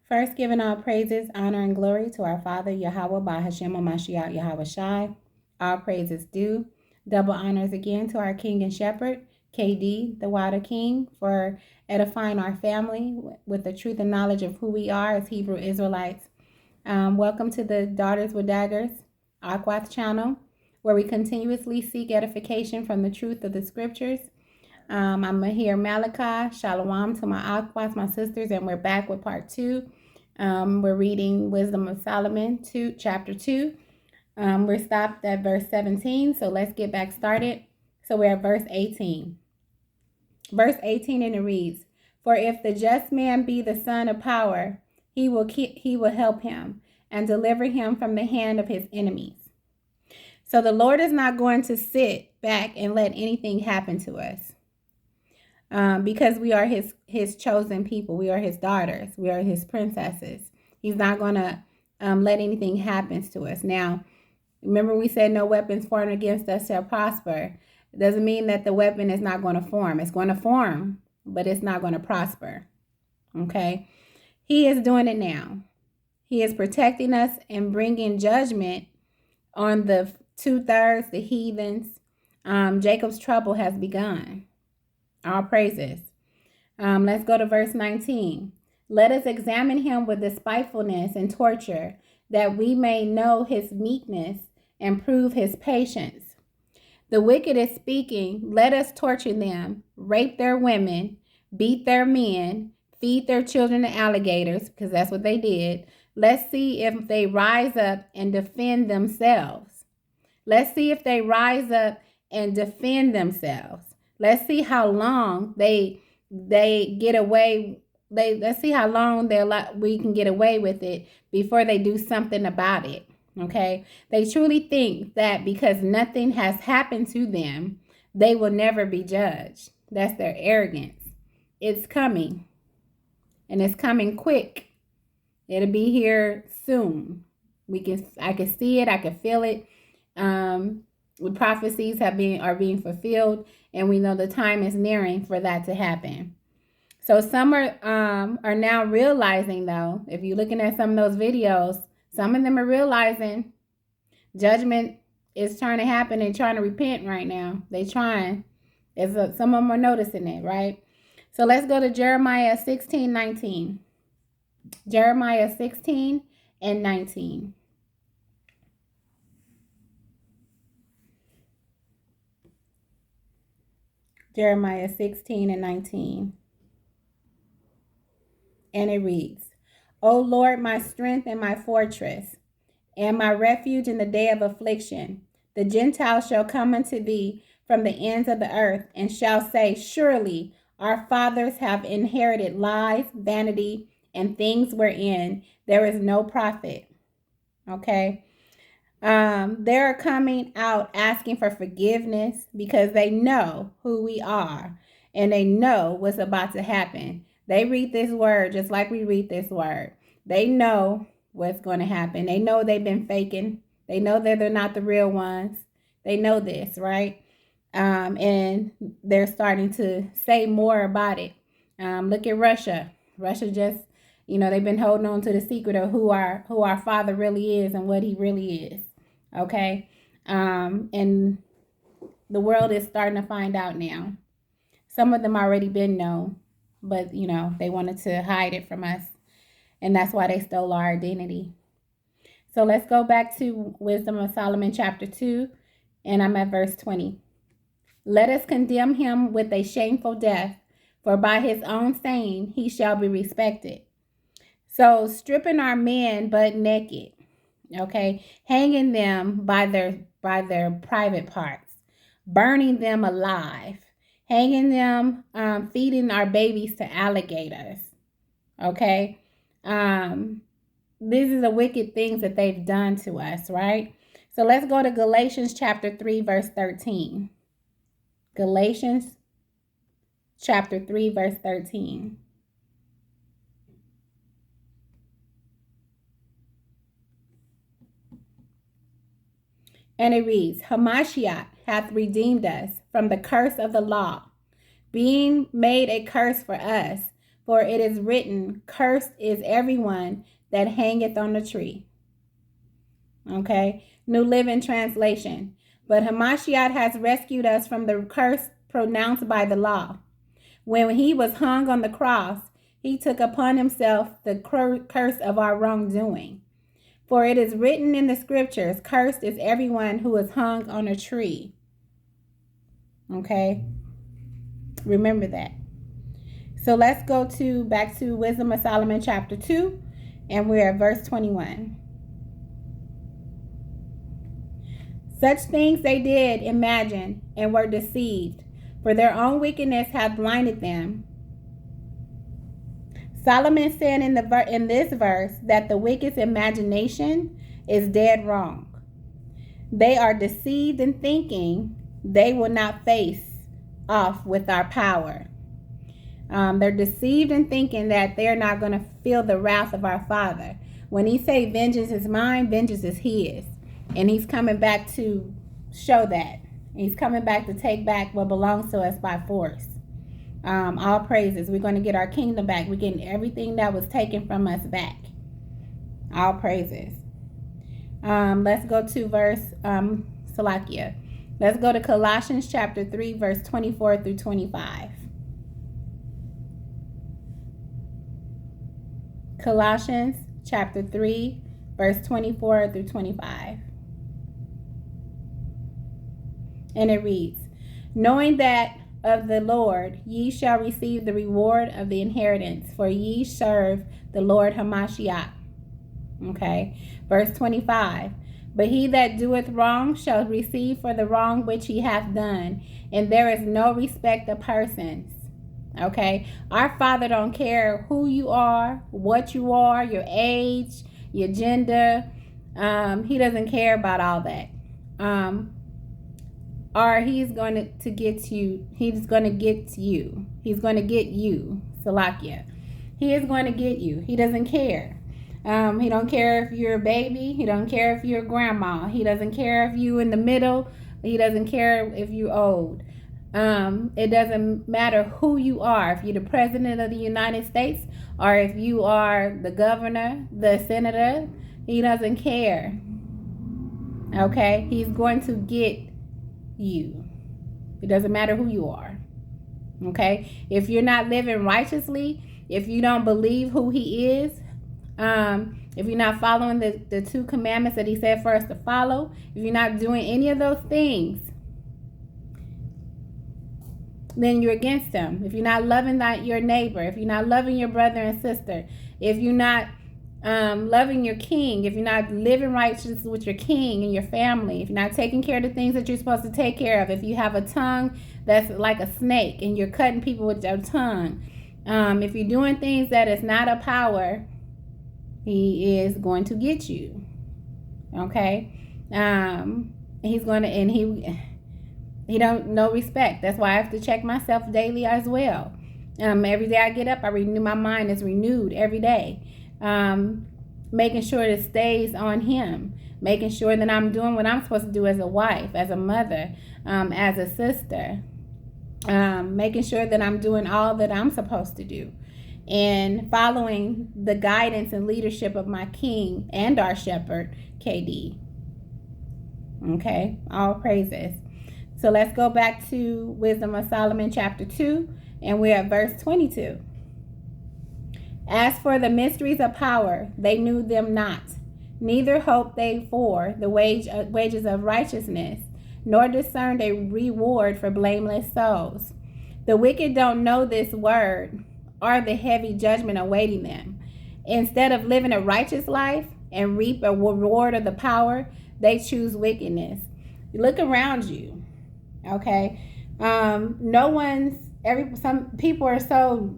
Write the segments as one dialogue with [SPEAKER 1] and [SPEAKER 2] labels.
[SPEAKER 1] First, giving all praises, honor, and glory to our Father, Yahweh, Bahashem, Mashiach, Yahweh Shai. All praises due. Double honors again to our King and Shepherd, KD, the Water King, for edifying our family with the truth and knowledge of who we are as Hebrew Israelites. Welcome to the Daughters with Daggers, Aquath channel, where we continuously seek edification from the truth of the scriptures. I'm here, Malachi, Shalom to my Aquas, my sisters, and we're back with part 2. We're reading Wisdom of Solomon, chapter 2. We're stopped at verse 17, so let's get back started. So we're at verse 18. Verse 18, and it reads, "For if the just man be the son of power, he will help him and deliver him from the hand of his enemies." So the Lord is not going to sit back and let anything happen to us. Because we are his chosen people. We are his daughters. We are his princesses. He's not going to let anything happen to us. Now, remember we said no weapons formed against us shall prosper. It doesn't mean that the weapon is not going to form. It's going to form, but it's not going to prosper. Okay? He is doing it now. He is protecting us and bringing judgment on the 2/3, the heathens. Jacob's trouble has begun. All praises. Let's go to verse 19. "Let us examine him with despitefulness and torture, that we may know his meekness and prove his patience. The wicked is speaking, let us torture them, rape their women, beat their men, feed their children to alligators," because that's what they did. "Let's see if they rise up and defend themselves." Let's see if they rise up and defend themselves. Let's see how long they get away. Let's see how long we can get away with it before they do something about it. Okay? They truly think that because nothing has happened to them, they will never be judged. That's their arrogance. It's coming. And it's coming quick. It'll be here soon. I can see it, I can feel it. The prophecies are being fulfilled, and we know the time is nearing for that to happen. So some are now realizing, though, if you're looking at some of those videos, some of them are realizing judgment is trying to happen and trying to repent right now. They trying. Some of them are noticing it, right? So let's go to Jeremiah 16:19. Jeremiah 16 and 19. Jeremiah 16 and 19. And it reads, "O Lord, my strength and my fortress, and my refuge in the day of affliction, the Gentiles shall come unto thee from the ends of the earth, and shall say, Surely our fathers have inherited lies, vanity, and things wherein there is no profit." Okay? They're coming out asking for forgiveness because they know who we are and they know what's about to happen. They read this word just like we read this word. They know what's going to happen. They know they've been faking. They know that they're not the real ones. They know this, right? And they're starting to say more about it. Look at Russia. Russia just, they've been holding on to the secret of who our Father really is and what he really is. Okay? And the world is starting to find out now. Some of them already been known, but, they wanted to hide it from us. And that's why they stole our identity. So let's go back to Wisdom of Solomon chapter 2, and I'm at verse 20. "Let us condemn him with a shameful death, for by his own saying he shall be respected." So stripping our men butt naked, okay, hanging them by their private parts, burning them alive, hanging them, feeding our babies to alligators, okay. These are the wicked things that they've done to us, right? So let's go to Galatians chapter 3, verse 13. Galatians chapter 3, verse 13. And it reads, "Hamashiach hath redeemed us from the curse of the law, being made a curse for us, For it is written, cursed is everyone that hangeth on the tree. Okay, New Living Translation. But Hamashiach has rescued us from the curse pronounced by the law. When he was hung on the cross, he took upon himself the curse of our wrongdoing. For it is written in the scriptures, cursed is everyone who is hung on a tree. Okay, remember that. So let's go back to Wisdom of Solomon chapter 2, and we're at verse 21. Such things they did imagine and were deceived, for their own wickedness hath blinded them. Solomon said in this verse that the wicked's imagination is dead wrong. They are deceived in thinking they will not face off with our power. They're deceived in thinking that they're not going to feel the wrath of our Father. When he say vengeance is mine, vengeance is his. And he's coming back to show that. He's coming back to take back what belongs to us by force. All praises. We're going to get our kingdom back. We're getting everything that was taken from us back. All praises. Let's go to verse Salakia. Let's go to Colossians chapter 3, verse 24 through 25. Colossians chapter 3, verse 24 through 25. And it reads, knowing that of the Lord ye shall receive the reward of the inheritance, for ye serve the Lord Hamashiach. Okay. Verse 25. But he that doeth wrong shall receive for the wrong which he hath done, and there is no respect of persons. Okay. Our Father don't care who you are, what you are, your age, your gender. He doesn't care about all that. Or he's going to get you. He's going to get you. He's going to get you, Salakia. He is going to get you. He doesn't care. He don't care if you're a baby. He don't care if you're a grandma. He doesn't care if you in the middle. He doesn't care if you're old. It doesn't matter who you are. If you're the president of the United States or if you are the governor, the senator, he doesn't care. Okay? He's going to get you. It doesn't matter who you are. Okay? If you're not living righteously, if you don't believe who he is, if you're not following the 2 commandments that he said for us to follow, if you're not doing any of those things, then you're against him. If you're not loving your neighbor, if you're not loving your brother and sister, if you're not loving your king, if you're not living righteous with your king and your family, if you're not taking care of the things that you're supposed to take care of, if you have a tongue that's like a snake and you're cutting people with your tongue, if you're doing things that is not a power, he is going to get you. Okay? He's going to, and he don't no respect. That's why I have to check myself daily as well. Every day I get up, I renew my mind is renewed every day. Making sure it stays on him, making sure that I'm doing what I'm supposed to do as a wife, as a mother, as a sister, making sure that I'm doing all that I'm supposed to do and following the guidance and leadership of my king and our shepherd, KD. Okay, all praises. So let's go back to Wisdom of Solomon chapter 2, and we're at verse 22. As for the mysteries of power, they knew them not, neither hoped they for the wages of righteousness, nor discerned a reward for blameless souls. The wicked don't know this word or the heavy judgment awaiting them. Instead of living a righteous life and reap a reward of the power, they choose wickedness. Look around you, okay? Some people are so,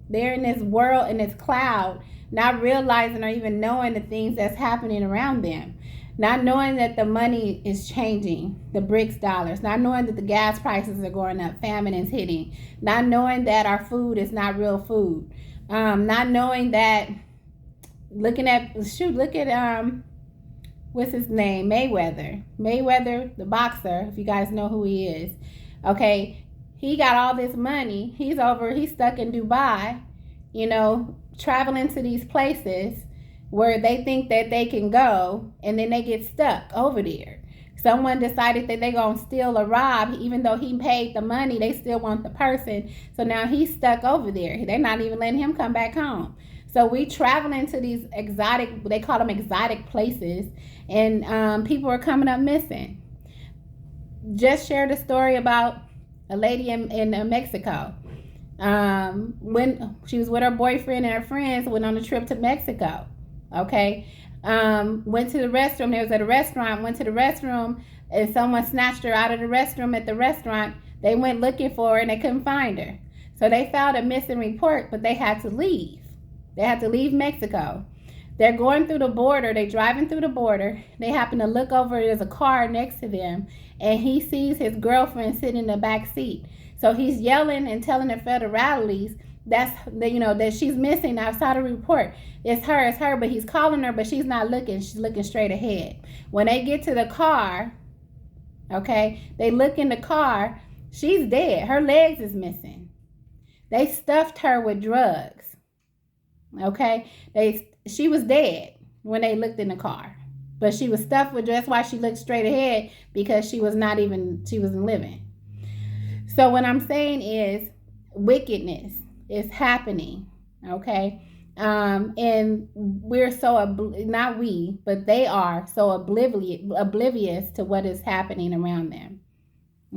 [SPEAKER 1] they're in this world, in this cloud, not realizing or even knowing the things that's happening around them. Not knowing that the money is changing, the BRICS dollars. Not knowing that the gas prices are going up, famine is hitting. Not knowing that our food is not real food. Not knowing that, look at, what's his name? Mayweather, the boxer, if you guys know who he is. Okay, he got all this money. He's stuck in Dubai, traveling to these places where they think that they can go, and then they get stuck over there. Someone decided that they're going to steal or rob. Even though he paid the money, they still want the person. So now he's stuck over there. They're not even letting him come back home. So we traveling to these exotic, they call them exotic places, and people are coming up missing. Just shared a story about a lady in Mexico. When she was with her boyfriend and her friends, went on a trip to Mexico. Okay. Went to the restroom. They was at a restaurant, went to the restroom, and someone snatched her out of the restroom at the restaurant. They went looking for her and they couldn't find her. So they filed a missing report, but they had to leave. They had to leave Mexico. They're going through the border. They're driving through the border. They happen to look over. There's a car next to them, and he sees his girlfriend sitting in the back seat. So he's yelling and telling the federales that she's missing outside the report. It's her, but he's calling her, but she's not looking. She's looking straight ahead. When they get to the car, okay, they look in the car. She's dead. Her legs is missing. They stuffed her with drugs. Okay, she was dead when they looked in the car, but she was stuffed with drugs. That's why she looked straight ahead, because she wasn't living. So what I'm saying is, wickedness is happening, okay? And we're so, not we, but they are so oblivious to what is happening around them,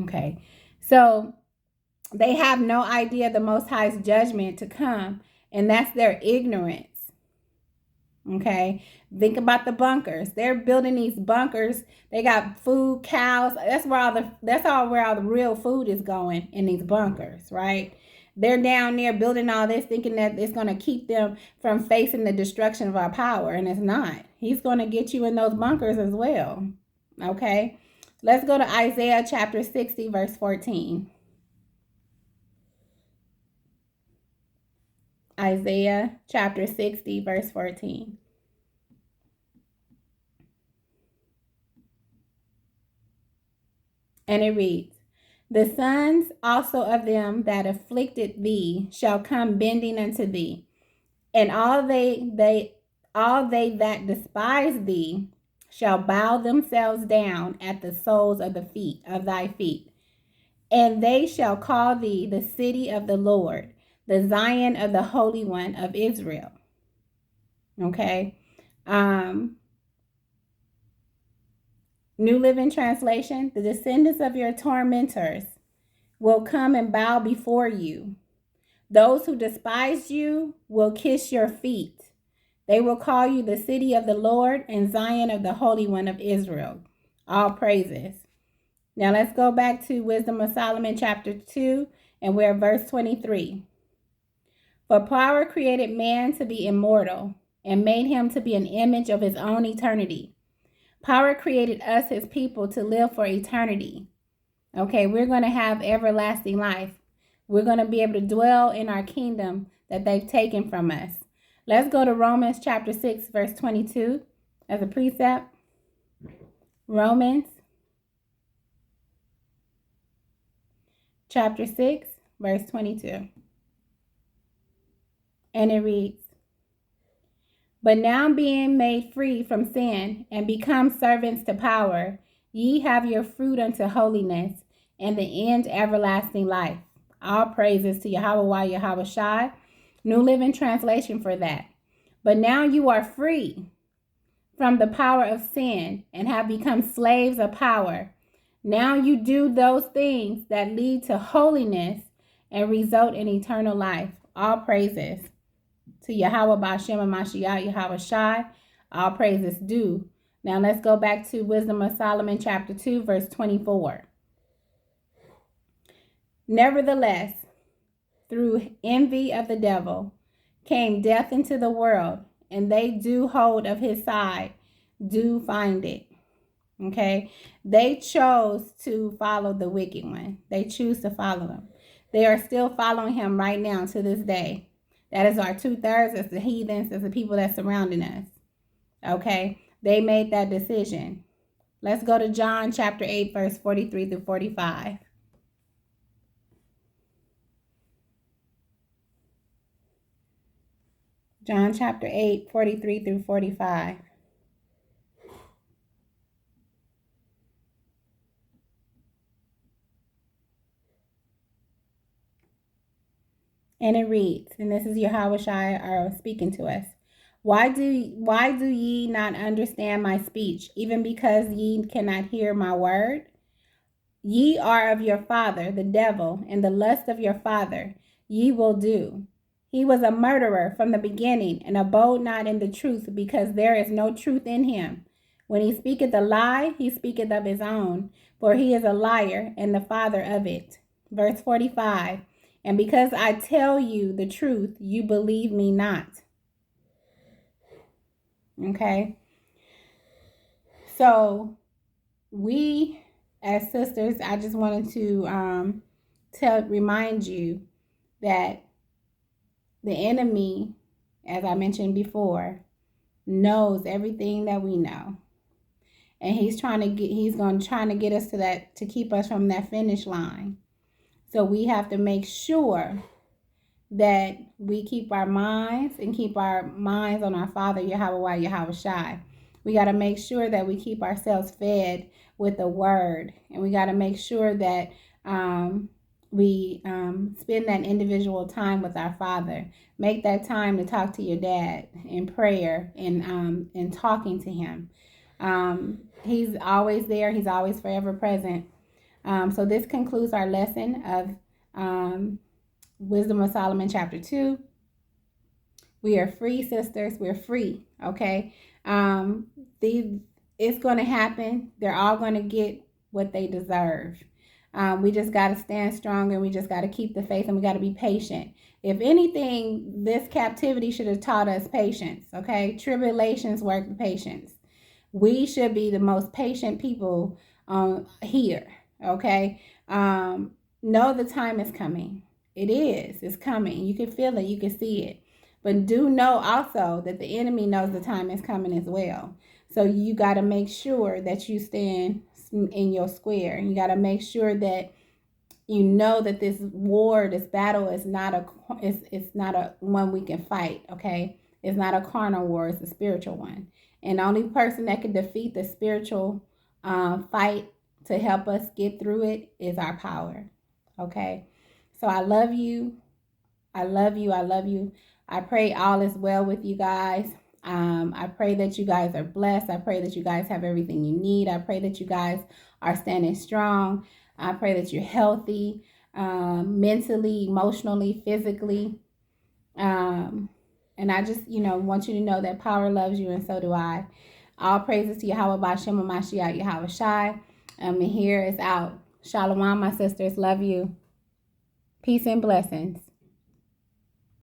[SPEAKER 1] okay? So they have no idea the Most High's judgment to come, and that's their ignorance. Okay, think about the bunkers. They're building these bunkers. They got food, cows. That's where all the real food is going, in these bunkers, right? They're down there building all this, thinking that it's going to keep them from facing the destruction of our power, and it's not. He's going to get you in those bunkers as well. Okay, let's go to Isaiah chapter 60, verse 14. Isaiah chapter 60, verse 14. And it reads, "The sons also of them that afflicted thee shall come bending unto thee, and all they that despise thee shall bow themselves down at the soles of thy feet. And they shall call thee the city of the Lord, the Zion of the Holy One of Israel." Okay. New Living Translation, "The descendants of your tormentors will come and bow before you. Those who despise you will kiss your feet. They will call you the city of the Lord and Zion of the Holy One of Israel." All praises. Now let's go back to Wisdom of Solomon chapter 2, and we're at verse 23. "For power created man to be immortal and made him to be an image of his own eternity. Power created us, his people, to live for eternity." Okay, we're going to have everlasting life. We're going to be able to dwell in our kingdom that they've taken from us. Let's go to Romans chapter 6, verse 22 as a precept. Romans chapter 6, verse 22. And it reads, "But now being made free from sin and become servants to power, ye have your fruit unto holiness, and the end everlasting life." All praises to Yahweh Yahweh Shai. New Living Translation for that. "But now you are free from the power of sin and have become slaves of power. Now you do those things that lead to holiness and result in eternal life." All praises to Yahweh Ba'Shem and Mashiach Yahweh Shai. All praises due. Now let's go back to Wisdom of Solomon chapter 2, verse 24. "Nevertheless, through envy of the devil came death into the world, and they do hold of his side, do find it." Okay, they chose to follow the wicked one. They choose to follow him. They are still following him right now to this day. That is our 2/3. That's the heathens. That's the people that's surrounding us. Okay, they made that decision. Let's go to John chapter 8, verse 43 through 45. John chapter 8, 43 through 45. And it reads, and this is Yahweh Shai speaking to us. Why do ye not understand my speech, even because ye cannot hear my word? Ye are of your father, the devil, and the lust of your father ye will do. He was a murderer from the beginning, and abode not in the truth, because there is no truth in him. When he speaketh a lie, he speaketh of his own, for he is a liar and the father of it. Verse 45, and because I tell you the truth, you believe me not. Okay? So, we as sisters, I just wanted to remind you that the enemy, as I mentioned before, knows everything that we know. And he's trying to get us to keep us from that finish line. So we have to make sure that we keep our minds on our Father, Yahweh, Yahweh Shai. We got to make sure that we keep ourselves fed with the word. And we got to make sure that we spend that individual time with our Father. Make that time to talk to your dad in prayer and talking to him. He's always there. He's always forever present. So this concludes our lesson of Wisdom of Solomon chapter 2. We are free, sisters. We're free, okay? It's going to happen. They're all going to get what they deserve. We just got to stand strong, and we just got to keep the faith, and we got to be patient. If anything, this captivity should have taught us patience, okay? Tribulations work patience. We should be the most patient people here, okay? Know the time is coming. It is. It's coming. You can feel it. You can see it. But do know also that the enemy knows the time is coming as well. So you got to make sure that you stand in your square. You got to make sure that you know that this war, this battle is not a one we can fight, okay? It's not a carnal war. It's a spiritual one. And the only person that can defeat the spiritual fight to help us get through it is our power, okay? So I love you. I love you. I love you. I pray all is well with you guys. I pray that you guys are blessed. I pray that you guys have everything you need. I pray that you guys are standing strong. I pray that you're healthy, mentally, emotionally, physically. And I just, want you to know that power loves you, and so do I. All praises to Yahweh B'Shem Mashiach Yahweh Shai. And here is out. Shalom, my sisters. Love you. Peace and blessings.